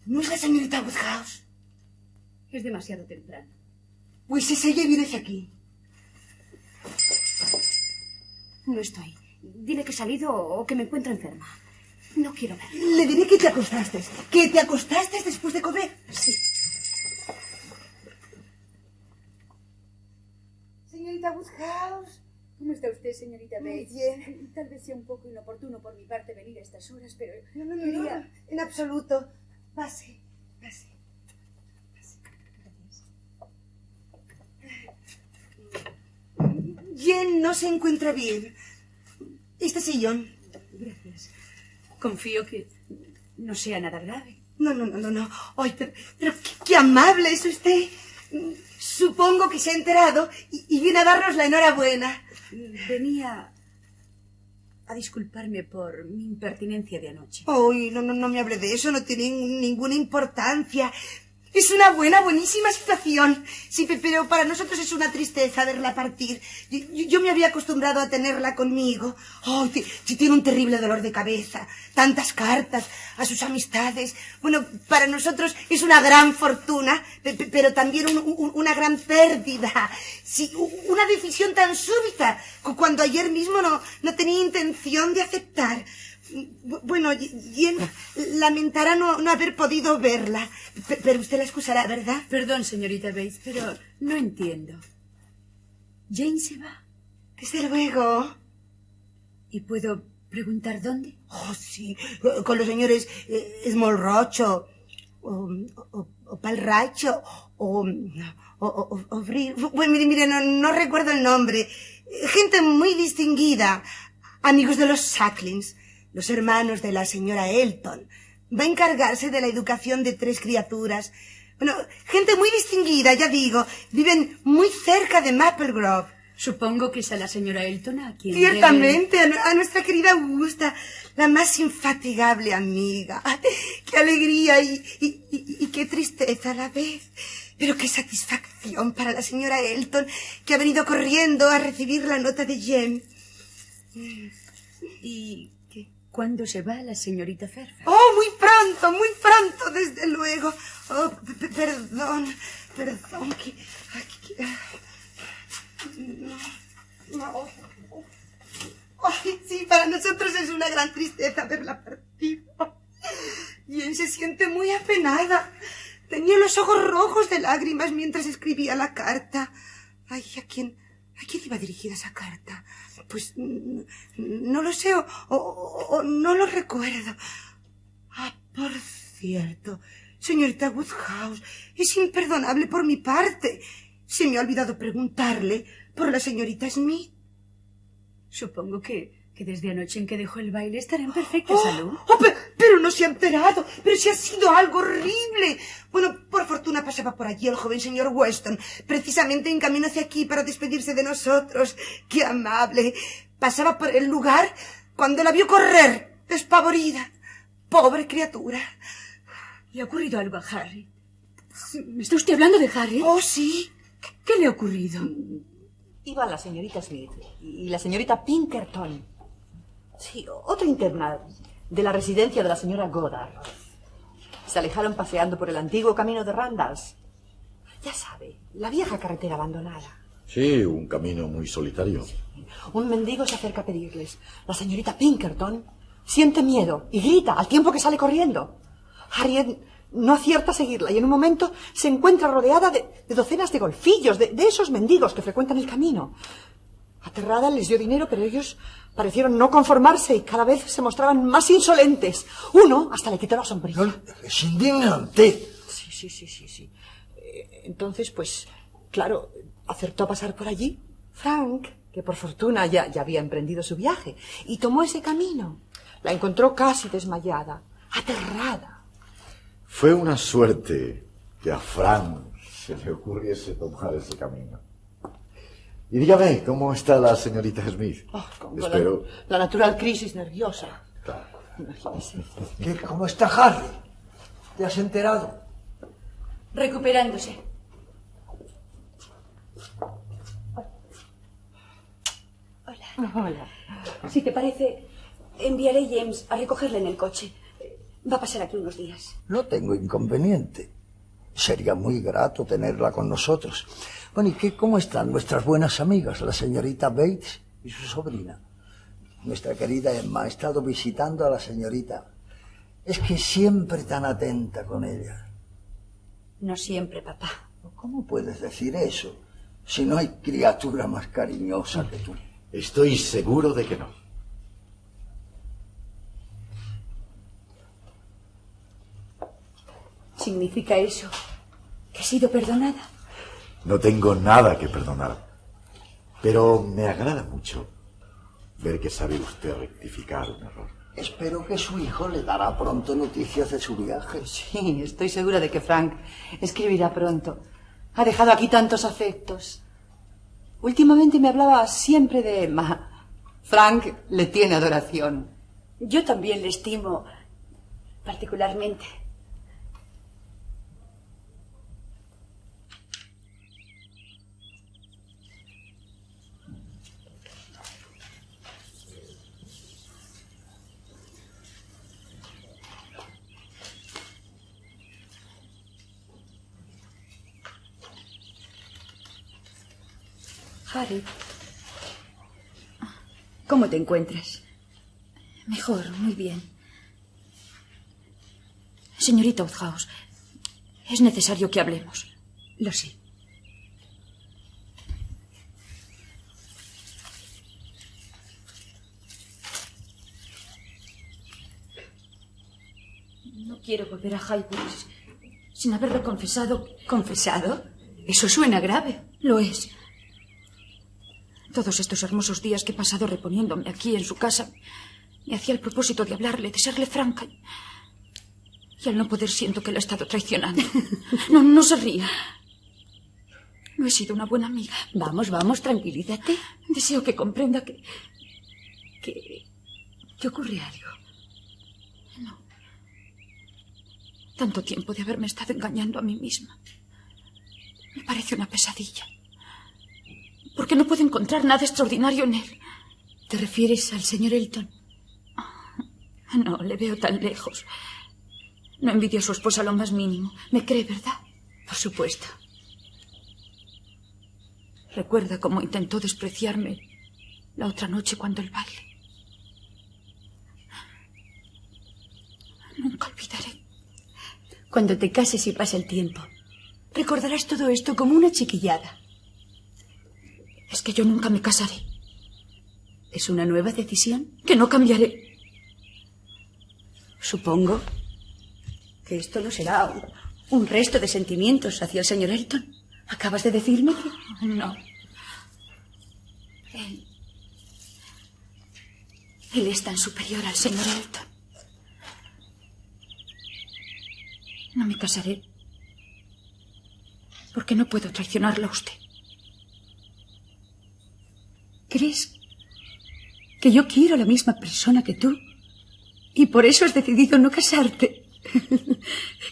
¿No es la señorita Woodhouse? Es demasiado temprano. Pues es ella y viene hacia aquí. No estoy. Dile que he salido o que me encuentro enferma. No quiero ver. Le diré que te acostaste. ¿Que te acostaste después de comer? Sí. Señorita Woodhouse. ¿Cómo está usted, señorita Bates? Bien. Tal vez sea un poco inoportuno por mi parte venir a estas horas, pero No, quería... en absoluto. Pase. Jen no se encuentra bien. Este sillón. Gracias. Confío que no sea nada grave. No. Ay, pero qué amable es usted. Supongo que se ha enterado y viene a darnos la enhorabuena. Venía a disculparme por mi impertinencia de anoche. Ay, no me hable de eso, no tiene ninguna importancia. Es una buenísima situación. Sí, pero para nosotros es una tristeza verla partir. Yo me había acostumbrado a tenerla conmigo. Ay, tiene un terrible dolor de cabeza. Tantas cartas a sus amistades. Bueno, para nosotros es una gran fortuna, pero también una gran pérdida. Sí, una decisión tan súbita, cuando ayer mismo no tenía intención de aceptar. Bueno, Jen lamentará no haber podido verla, pero usted la excusará, ¿verdad? Perdón, señorita Bates, pero no entiendo. ¿Jane se va? Desde luego. ¿Y puedo preguntar dónde? Oh, sí, con los señores Smallrocho o Palracho o bueno, mire, no recuerdo el nombre. Gente muy distinguida, amigos de los Sacklings. Los hermanos de la señora Elton. Va a encargarse de la educación de 3 criaturas. Bueno, gente muy distinguida, ya digo. Viven muy cerca de Maple Grove. Supongo que es a la señora Elton a quien Ciertamente, a nuestra querida Augusta, la más infatigable amiga. ¡Qué alegría y qué tristeza a la vez! Pero qué satisfacción para la señora Elton, que ha venido corriendo a recibir la nota de Jen. ¿Y cuándo se va la señorita Fairfax? Oh, muy pronto, desde luego. Oh, perdón, que... No. Ay, sí, para nosotros es una gran tristeza verla partir. Y él se siente muy apenada. Tenía los ojos rojos de lágrimas mientras escribía la carta. Ay, ¿a quién iba dirigida esa carta? Pues no lo sé o no lo recuerdo. Ah, por cierto, señorita Woodhouse, es imperdonable por mi parte. Se me ha olvidado preguntarle por la señorita Smith. Supongo que desde anoche en que dejó el baile estará en perfecta salud. Pero no se ha enterado. Pero si ha sido algo horrible. Bueno, por fortuna pasaba por allí el joven señor Weston, precisamente en camino hacia aquí para despedirse de nosotros. ¡Qué amable! Pasaba por el lugar cuando la vio correr, despavorida. Pobre criatura. ¿Le ha ocurrido algo a Harry? ¿Me está usted hablando de Harry? Oh, sí. ¿Qué le ha ocurrido? Iba la señorita Smith y la señorita Pinkerton. Sí, otra interna de la residencia de la señora Goddard. Se alejaron paseando por el antiguo camino de Randalls. Ya sabe, la vieja carretera abandonada. Sí, un camino muy solitario. Un mendigo se acerca a pedirles. La señorita Pinkerton siente miedo y grita al tiempo que sale corriendo. Harriet no acierta a seguirla y en un momento se encuentra rodeada de docenas de golfillos, de esos mendigos que frecuentan el camino. Aterrada les dio dinero, pero ellos parecieron no conformarse y cada vez se mostraban más insolentes. Uno hasta le quitó la sombrilla. Es indignante. Sí. Entonces, pues, claro, acertó a pasar por allí. Frank, que por fortuna ya había emprendido su viaje, y tomó ese camino. La encontró casi desmayada, aterrada. Fue una suerte que a Frank se le ocurriese tomar ese camino. Y dígame, ¿cómo está la señorita Smith? Espero... La natural crisis nerviosa. Claro. Imagínese. ¿Cómo está Harry? ¿Te has enterado? Recuperándose. Hola. Si te parece, enviaré a James a recogerle en el coche. Va a pasar aquí unos días. No tengo inconveniente. Sería muy grato tenerla con nosotros. Bueno, ¿y cómo están nuestras buenas amigas, la señorita Bates y su sobrina? Nuestra querida Emma ha estado visitando a la señorita. Es que siempre tan atenta con ella. No siempre, papá. ¿Cómo puedes decir eso? Si no hay criatura más cariñosa que tú. Estoy seguro de que no. ¿Significa eso que he sido perdonada? No tengo nada que perdonar. Pero me agrada mucho ver que sabe usted rectificar un error. Espero que su hijo le dará pronto noticias de su viaje. Sí, estoy segura de que Frank escribirá pronto. Ha dejado aquí tantos afectos. Últimamente me hablaba siempre de Emma. Frank le tiene adoración. Yo también le estimo particularmente. Harry, ¿cómo te encuentras? Mejor, muy bien. Señorita Woodhouse, es necesario que hablemos. Lo sé. No quiero volver a Highbury sin haberlo confesado. ¿Confesado? Eso suena grave. Lo es. Todos estos hermosos días que he pasado reponiéndome aquí en su casa, me hacía el propósito de hablarle, de serle franca. Y al no poder siento que la he estado traicionando. No se ría. No he sido una buena amiga. Vamos, tranquilízate. Deseo que comprenda que ocurre algo. no. Tanto tiempo de haberme estado engañando a mí misma. Me parece una pesadilla. Porque no puedo encontrar nada extraordinario en él. ¿Te refieres al señor Elton? No, le veo tan lejos. No envidio a su esposa lo más mínimo. Me cree, ¿verdad? Por supuesto. Recuerda cómo intentó despreciarme la otra noche cuando el baile. Nunca olvidaré. Cuando te cases y pase el tiempo, recordarás todo esto como una chiquillada. Es que yo nunca me casaré. ¿Es una nueva decisión? Que no cambiaré. Supongo que esto no será un resto de sentimientos hacia el señor Elton. ¿Acabas de decirme que...? No. Él es tan superior al señor Elton. No me casaré porque no puedo traicionarlo a usted. ¿Crees que yo quiero a la misma persona que tú? Y por eso has decidido no casarte.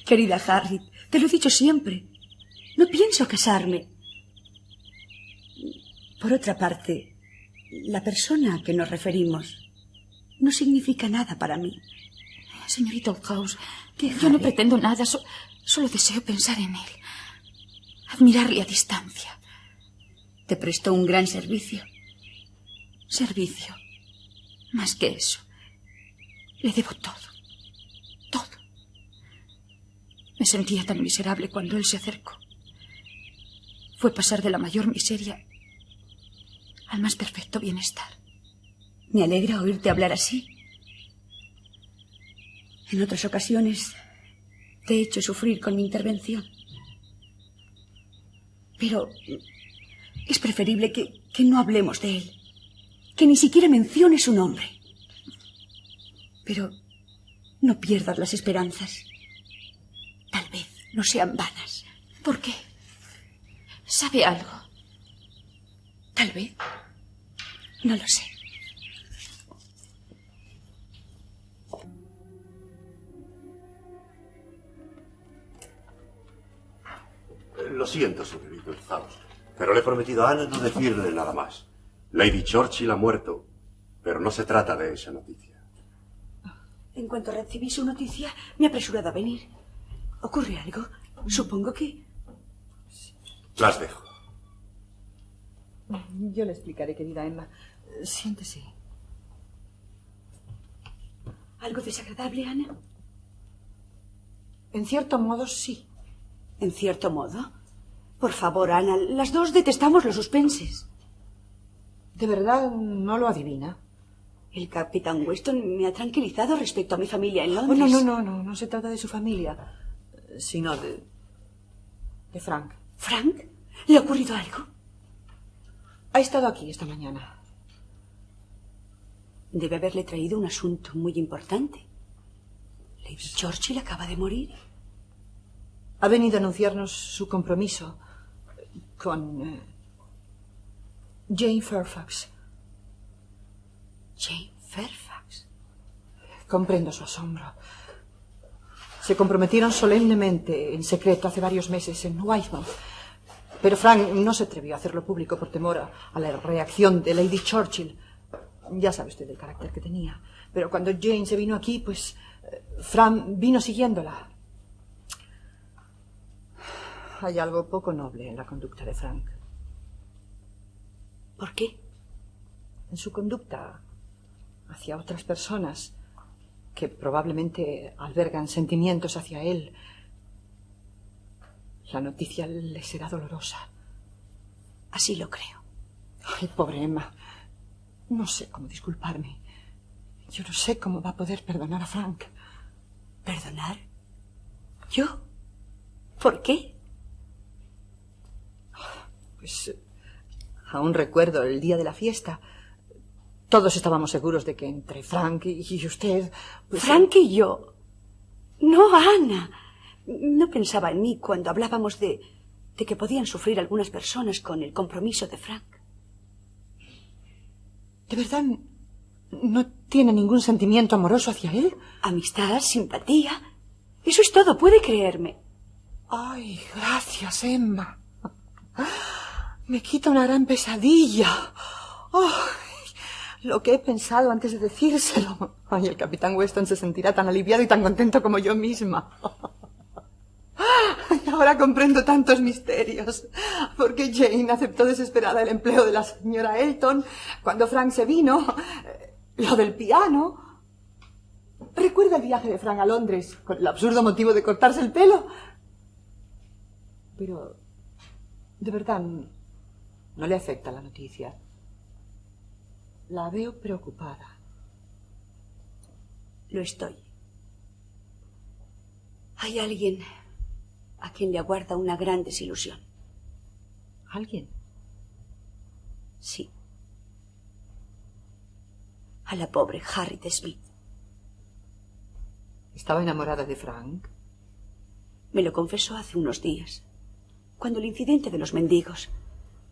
Querida Harriet, te lo he dicho siempre. No pienso casarme. Por otra parte, la persona a que nos referimos no significa nada para mí. Señorita Woodhouse, yo no pretendo nada, solo deseo pensar en él. Admirarle a distancia. Te prestó un gran servicio. Servicio. Más que eso. Le debo todo. Todo. Me sentía tan miserable cuando él se acercó. Fue pasar de la mayor miseria al más perfecto bienestar. Me alegra oírte hablar así. En otras ocasiones te he hecho sufrir con mi intervención. Pero es preferible que no hablemos de él. Que ni siquiera menciones su nombre. Pero no pierdas las esperanzas. Tal vez no sean vanas. ¿Por qué? ¿Sabe algo? Tal vez. No lo sé. Lo siento, señorito Woodhouse, pero le he prometido a Ana no decirle nada más. Lady Churchill ha muerto, pero no se trata de esa noticia. En cuanto recibí su noticia, me he apresurado a venir. ¿Ocurre algo? Supongo que... Las dejo. Yo le explicaré, querida Emma. Siéntese. ¿Algo desagradable, Ana? En cierto modo, sí. ¿En cierto modo? Por favor, Ana, las dos detestamos los suspenses. ¿De verdad no lo adivina? El capitán Weston me ha tranquilizado respecto a mi familia en Oh, Londres. no se trata de su familia, sino de Frank. ¿Frank? ¿Le ha ocurrido algo? Ha estado aquí esta mañana. Debe haberle traído un asunto muy importante. Lady Churchill acaba de morir. Ha venido a anunciarnos su compromiso con Jane Fairfax. Jane Fairfax. Comprendo su asombro. Se comprometieron solemnemente en secreto hace varios meses en Weymouth. Pero Frank no se atrevió a hacerlo público por temor a la reacción de Lady Churchill. Ya sabe usted el carácter que tenía. Pero cuando Jane se vino aquí, pues Frank vino siguiéndola. Hay algo poco noble en la conducta de Frank. ¿Por qué? En su conducta hacia otras personas que probablemente albergan sentimientos hacia él. La noticia le será dolorosa. Así lo creo. Ay, pobre Emma. No sé cómo disculparme. Yo no sé cómo va a poder perdonar a Frank. ¿Perdonar? ¿Yo? ¿Por qué? Pues aún recuerdo el día de la fiesta. Todos estábamos seguros de que entre Frank y usted... Pues, Frank y yo. No, Ana. No pensaba en mí cuando hablábamos de que podían sufrir algunas personas con el compromiso de Frank. ¿De verdad no tiene ningún sentimiento amoroso hacia él? Amistad, simpatía. Eso es todo, puede creerme. Ay, gracias, Emma. Me quita una gran pesadilla. Ay, lo que he pensado antes de decírselo. Ay, el capitán Weston se sentirá tan aliviado y tan contento como yo misma. Ay, ahora comprendo tantos misterios. Porque Jane aceptó desesperada el empleo de la señora Elton cuando Frank se vino. Lo del piano. ¿Recuerda el viaje de Frank a Londres con el absurdo motivo de cortarse el pelo? Pero, de verdad, no le afecta la noticia. La veo preocupada. Lo estoy. Hay alguien a quien le aguarda una gran desilusión. ¿Alguien? Sí. A la pobre Harriet Smith. ¿Estaba enamorada de Frank? Me lo confesó hace unos días, cuando el incidente de los mendigos.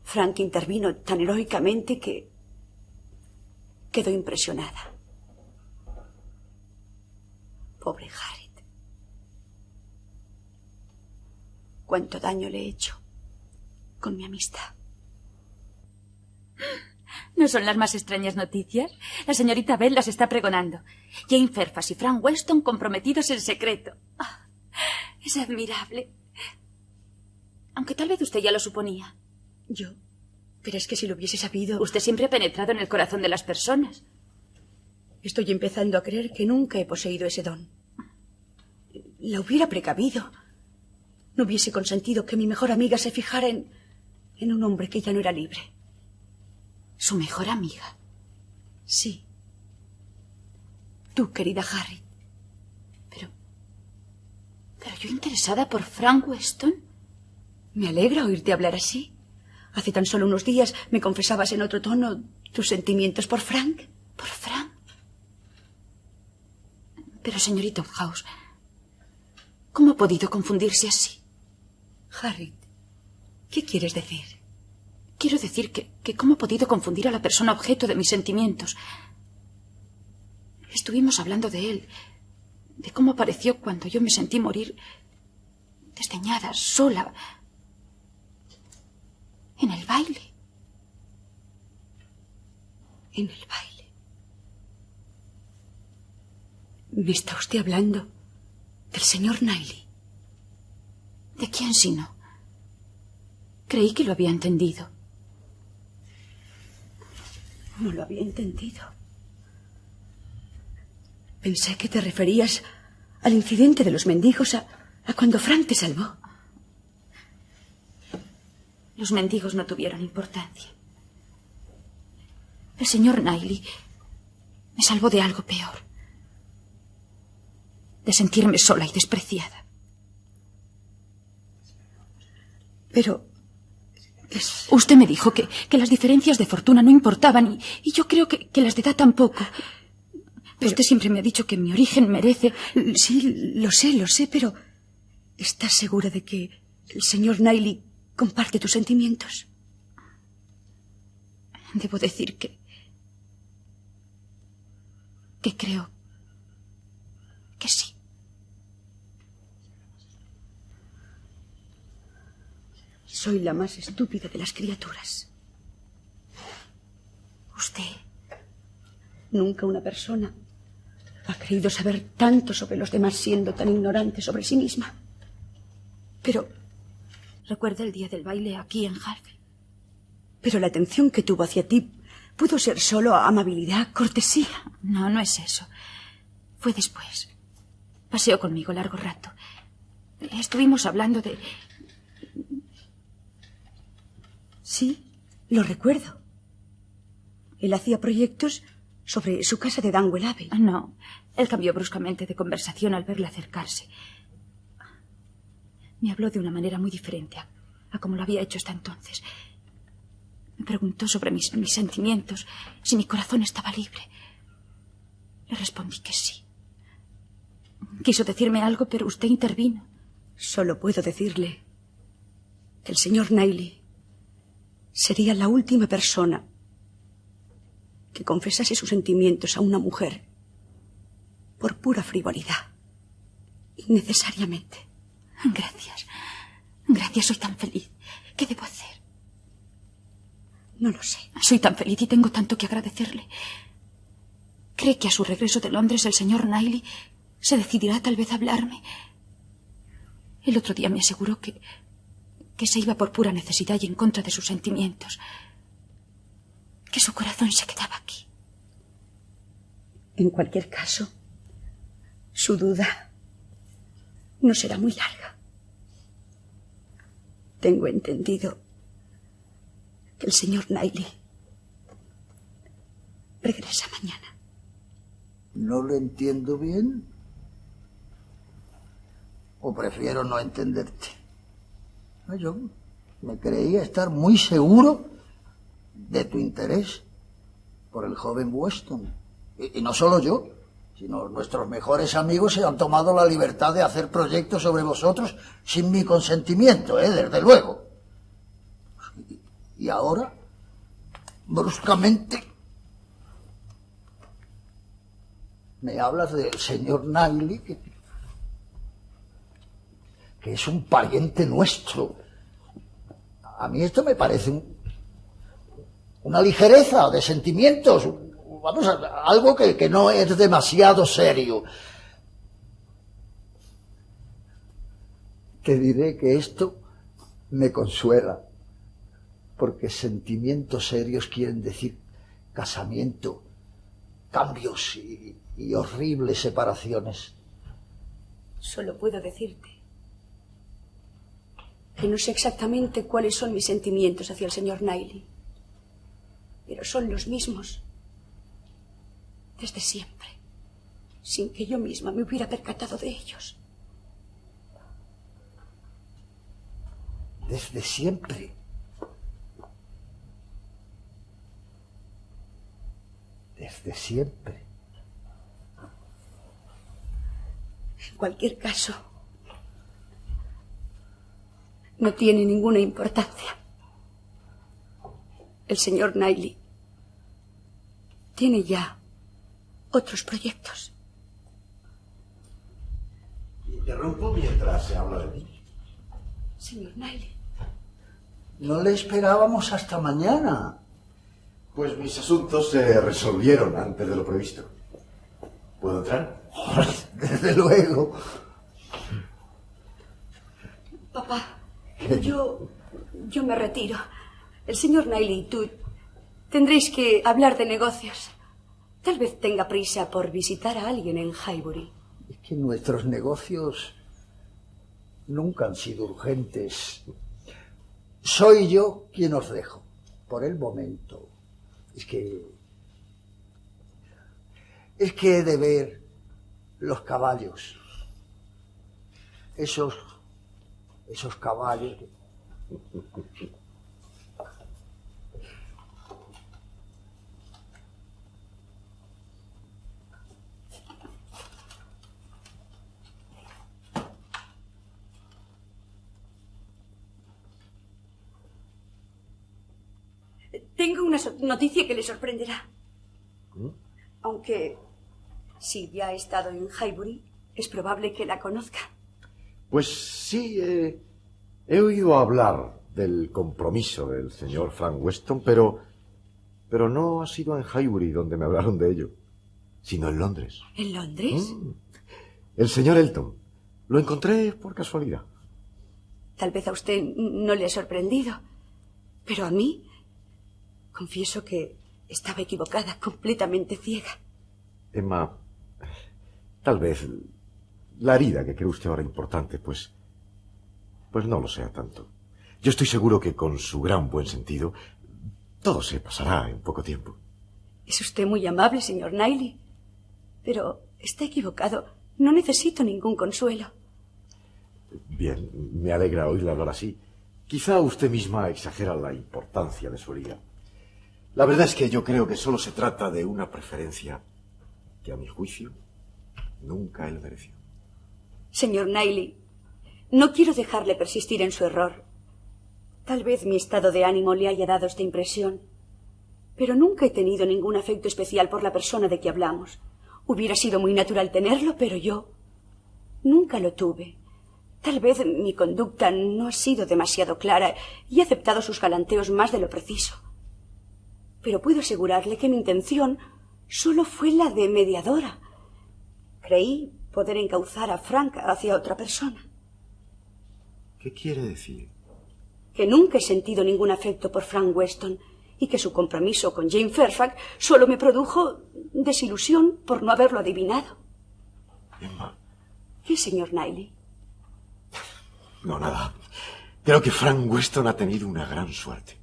Frank intervino tan heroicamente que quedó impresionada. Pobre Harriet. Cuánto daño le he hecho con mi amistad. ¿No son las más extrañas noticias? La señorita Bell las está pregonando. Jane Fairfax y Frank Weston comprometidos en secreto. Ah, es admirable. Aunque tal vez usted ya lo suponía. ¿Yo? Pero es que si lo hubiese sabido... Usted siempre ha penetrado en el corazón de las personas. Estoy empezando a creer que nunca he poseído ese don. La hubiera precavido. No hubiese consentido que mi mejor amiga se fijara en un hombre que ya no era libre. ¿Su mejor amiga? Sí. Tú, querida Harriet. ¿Pero yo interesada por Frank Weston? Me alegra oírte hablar así. Hace tan solo unos días me confesabas en otro tono tus sentimientos por Frank. ¿Por Frank? Pero, señorita House, ¿cómo ha podido confundirse así? Harriet, ¿qué quieres decir? Quiero decir que cómo ha podido confundir a la persona objeto de mis sentimientos. Estuvimos hablando de él, de cómo apareció cuando yo me sentí morir, desdeñada, sola, en el baile. En el baile. ¿Me está usted hablando del señor Knightley? ¿De quién si no? Creí que lo había entendido. No lo había entendido. Pensé que te referías al incidente de los mendigos, a cuando Frank te salvó. Los mendigos no tuvieron importancia. El señor Knightley me salvó de algo peor. De sentirme sola y despreciada. Pero... Usted me dijo que las diferencias de fortuna no importaban y yo creo que las de edad tampoco. Pero usted siempre me ha dicho que mi origen merece... Sí, lo sé, pero... ¿Estás segura de que el señor Knightley comparte tus sentimientos? Debo decir que creo que sí. Soy la más estúpida de las criaturas. Usted... Nunca una persona ha creído saber tanto sobre los demás siendo tan ignorante sobre sí misma. Pero... ¿Recuerda el día del baile aquí en Harvey? Pero la atención que tuvo hacia ti pudo ser solo amabilidad, cortesía. No, no es eso. Fue después. Paseó conmigo largo rato. Estuvimos hablando de... Sí, lo recuerdo. Él hacía proyectos sobre su casa de Danwell Abbey. No, él cambió bruscamente de conversación al verla acercarse. Me habló de una manera muy diferente a como lo había hecho hasta entonces. Me preguntó sobre mis sentimientos, si mi corazón estaba libre. Le respondí que sí. Quiso decirme algo, pero usted intervino. Solo puedo decirle que el señor Knightley sería la última persona que confesase sus sentimientos a una mujer por pura frivolidad, innecesariamente. Gracias. Gracias, soy tan feliz. ¿Qué debo hacer? No lo sé. Soy tan feliz y tengo tanto que agradecerle. ¿Cree que a su regreso de Londres el señor Knightley se decidirá tal vez a hablarme? El otro día me aseguró que se iba por pura necesidad y en contra de sus sentimientos. Que su corazón se quedaba aquí. En cualquier caso, su duda no será muy larga. Tengo entendido que el señor Knightley regresa mañana. ¿No lo entiendo bien? ¿O prefiero no entenderte? Yo me creía estar muy seguro de tu interés por el joven Weston. Y no solo yo, sino nuestros mejores amigos se han tomado la libertad de hacer proyectos sobre vosotros sin mi consentimiento, desde luego. Y ahora, bruscamente, me hablas del señor Knightley, que es un pariente nuestro. A mí esto me parece una ligereza de sentimientos, vamos, algo que no es demasiado serio. Te diré que esto me consuela, porque sentimientos serios quieren decir casamiento, cambios y horribles separaciones. Solo puedo decirte que no sé exactamente cuáles son mis sentimientos hacia el señor Knightley, pero son los mismos desde siempre, sin que yo misma me hubiera percatado de ellos. Desde siempre. Desde siempre. En cualquier caso, no tiene ninguna importancia. El señor Knightley tiene ya otros proyectos. Interrumpo mientras se habla de mí. Señor Knightley. No le esperábamos hasta mañana. Pues mis asuntos se resolvieron antes de lo previsto. ¿Puedo entrar? Desde luego. Papá, yo me retiro. El señor Knightley y tú tendréis que hablar de negocios. Tal vez tenga prisa por visitar a alguien en Highbury. Es que nuestros negocios nunca han sido urgentes. Soy yo quien os dejo, por el momento. Es que he de ver los caballos. Esos caballos. Tengo una noticia que le sorprenderá. Aunque, si ya ha estado en Highbury, es probable que la conozca. Pues sí, he oído hablar del compromiso del señor Frank Weston, pero no ha sido en Highbury donde me hablaron de ello, sino en Londres. ¿En Londres? El señor Elton. Lo encontré por casualidad. Tal vez a usted no le ha sorprendido, pero a mí, confieso que estaba equivocada, completamente ciega. Emma, tal vez la herida que cree usted ahora importante, pues no lo sea tanto. Yo estoy seguro que con su gran buen sentido todo se pasará en poco tiempo. Es usted muy amable, señor Knightley, pero está equivocado. No necesito ningún consuelo. Bien, me alegra oírla hablar así. Quizá usted misma exagera la importancia de su herida. La verdad es que yo creo que solo se trata de una preferencia que, a mi juicio, nunca él mereció. Señor Knightley, no quiero dejarle persistir en su error. Tal vez mi estado de ánimo le haya dado esta impresión, pero nunca he tenido ningún afecto especial por la persona de que hablamos. Hubiera sido muy natural tenerlo, pero yo nunca lo tuve. Tal vez mi conducta no ha sido demasiado clara y he aceptado sus galanteos más de lo preciso. Pero puedo asegurarle que mi intención solo fue la de mediadora. Creí poder encauzar a Frank hacia otra persona. ¿Qué quiere decir? Que nunca he sentido ningún afecto por Frank Weston y que su compromiso con Jane Fairfax solo me produjo desilusión por no haberlo adivinado. Emma. ¿Qué, señor Knightley? No, nada. Creo que Frank Weston ha tenido una gran suerte.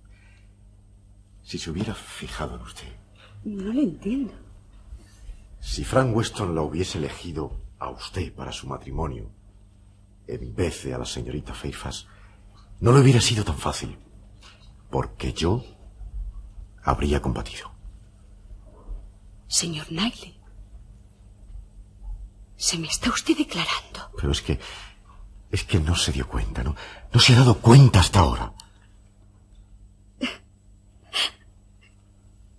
Si se hubiera fijado en usted. No le entiendo. Si Frank Weston la hubiese elegido a usted para su matrimonio, en vez de a la señorita Fairfax, no le hubiera sido tan fácil, porque yo habría combatido. Señor Knightley, se me está usted declarando. Pero es que no se dio cuenta, ¿no? No se ha dado cuenta hasta ahora.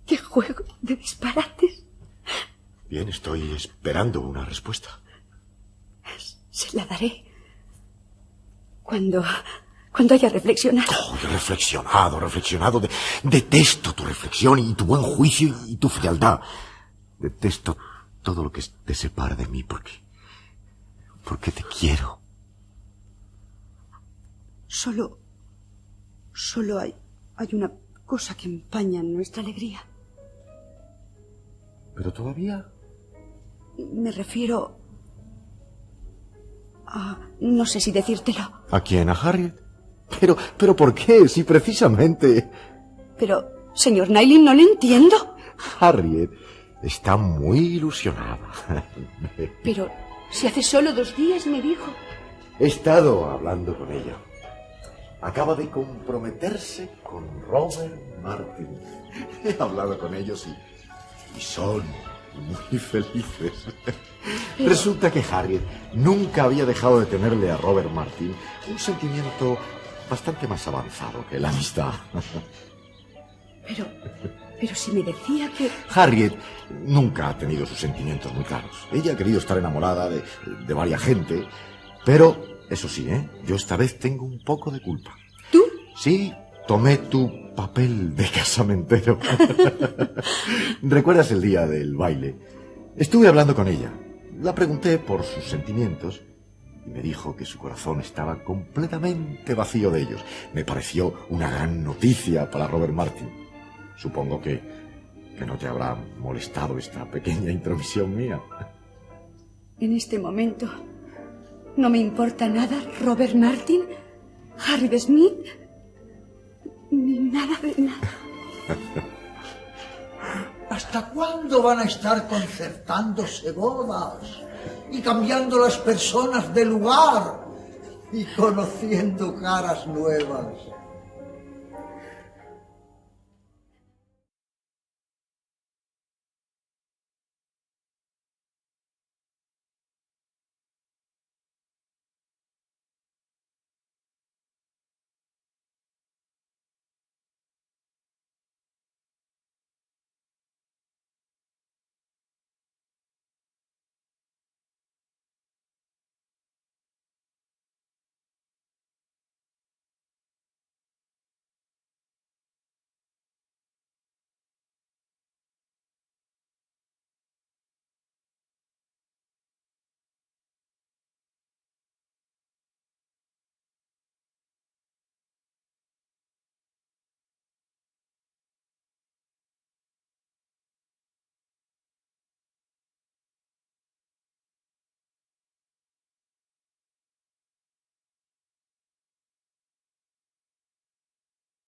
¿Qué juego de disparates? Bien, estoy esperando una respuesta. Se la daré cuando haya reflexionado. Oh, yo he reflexionado. Detesto tu reflexión y tu buen juicio y tu frialdad. Detesto todo lo que te separa de mí porque te quiero. Solo hay una cosa que empaña nuestra alegría. ¿Pero todavía? Me refiero a... no sé si decírtelo. ¿A quién? ¿A Harriet? ¿Pero por qué? Si precisamente... Pero, señor Knightley, no le entiendo. Harriet está muy ilusionada. Pero, si hace solo 2 días me dijo... He estado hablando con ella. Acaba de comprometerse con Robert Martin. He hablado con ellos y son muy felices. Pero... Resulta que Harriet nunca había dejado de tenerle a Robert Martin un sentimiento bastante más avanzado que la amistad. Pero si me decía que... Harriet nunca ha tenido sus sentimientos muy claros. Ella ha querido estar enamorada de varias gente, pero, eso sí, yo esta vez tengo un poco de culpa. ¿Tú? Sí, tomé tu papel de casamentero. ¿Recuerdas el día del baile? Estuve hablando con ella. La pregunté por sus sentimientos y me dijo que su corazón estaba completamente vacío de ellos. Me pareció una gran noticia para Robert Martin. Supongo que no te habrá molestado esta pequeña intromisión mía. En este momento no me importa nada Robert Martin, Harry de Smith, ni nada de nada. ¿Hasta cuándo van a estar concertándose bodas y cambiando las personas de lugar y conociendo caras nuevas?